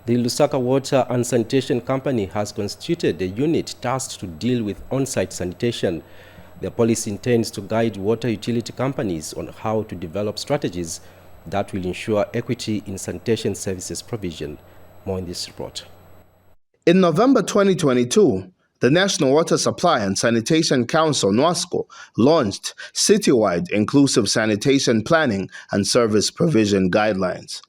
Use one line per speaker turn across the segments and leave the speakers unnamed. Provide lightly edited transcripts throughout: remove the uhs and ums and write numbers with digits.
The Lusaka Water and Sanitation Company has constituted a unit tasked to deal with on-site sanitation. The policy intends to guide water utility companies on how to develop strategies that will ensure equity in sanitation services provision. More in this report.
In November 2022, the National Water Supply and Sanitation Council, NWASCO, launched Citywide Inclusive Sanitation Planning and Service Provision Guidelines.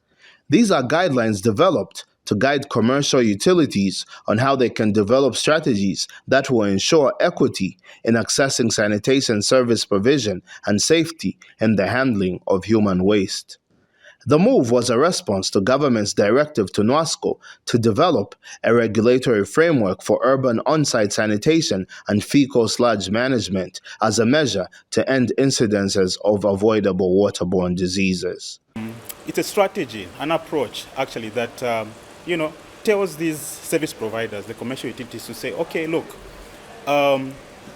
These are guidelines developed to guide commercial utilities on how they can develop strategies that will ensure equity in accessing sanitation service provision and safety in the handling of human waste. The move was a response to government's directive to NWASCO to develop a regulatory framework for urban on-site sanitation and fecal sludge management as a measure to end incidences of avoidable waterborne diseases.
It's a strategy, an approach actually that tells these service providers, the commercial utilities, to say, okay, look,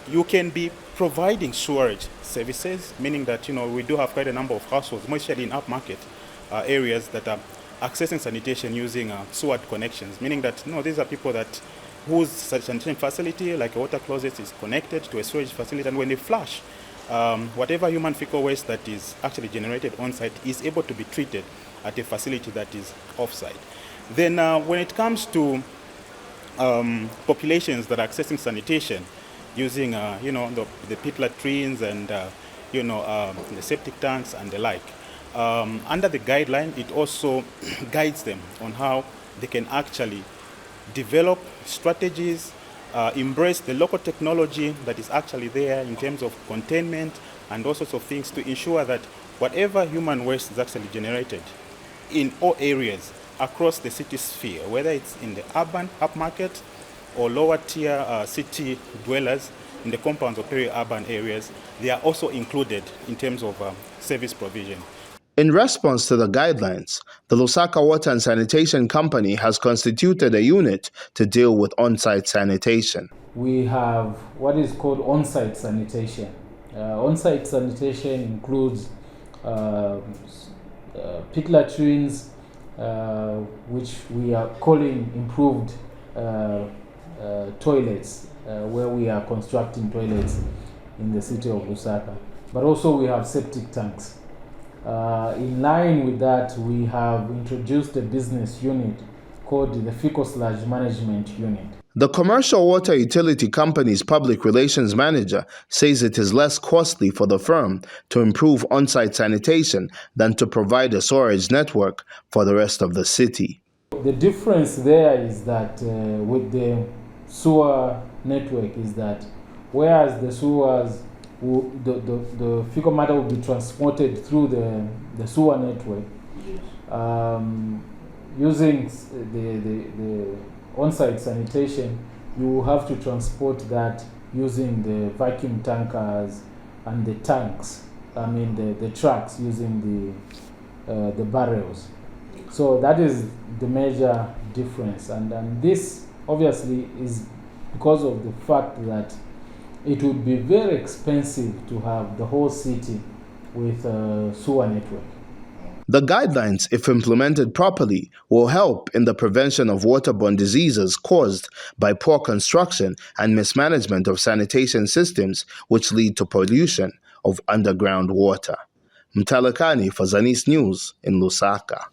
you can be providing sewerage services, meaning that we do have quite a number of households, mostly in upmarket areas, that are accessing sanitation using sewer connections, meaning that these are people whose sanitation facility, like a water closet, is connected to a sewage facility, and when they flush, whatever human fecal waste that is actually generated on site is able to be treated at a facility that is off-site. Then when it comes to populations that are accessing sanitation using the pit latrines and the septic tanks and the like, under the guideline, it also guides them on how they can actually develop strategies, embrace the local technology that is actually there in terms of containment and all sorts of things to ensure that whatever human waste is actually generated in all areas across the city sphere, whether it's in the urban upmarket or lower tier city dwellers in the compounds or peri-urban areas, they are also included in terms of service provision.
In response to the guidelines, the Lusaka Water and Sanitation Company has constituted a unit to deal with on-site sanitation.
We have what is called on-site sanitation. On-site sanitation includes pit latrines, which we are calling improved toilets, where we are constructing toilets in the city of Lusaka. But also we have septic tanks. In line with that, we have introduced a business unit called the Fecal Sludge Management Unit.
The commercial water utility company's public relations manager says it is less costly for the firm to improve on-site sanitation than to provide a sewerage network for the rest of the city.
The difference there is that with the sewer network is that whereas the sewers, the fecal matter will be transported through the sewer network, using the on-site sanitation, you will have to transport that using the vacuum tankers and the tanks, the trucks using the barrels. So that is the major difference, and this obviously is because of the fact that it would be very expensive to have the whole city with a sewer network.
The guidelines, if implemented properly, will help in the prevention of waterborne diseases caused by poor construction and mismanagement of sanitation systems, which lead to pollution of underground water. Mutale, Kani for ZANIS News in Lusaka.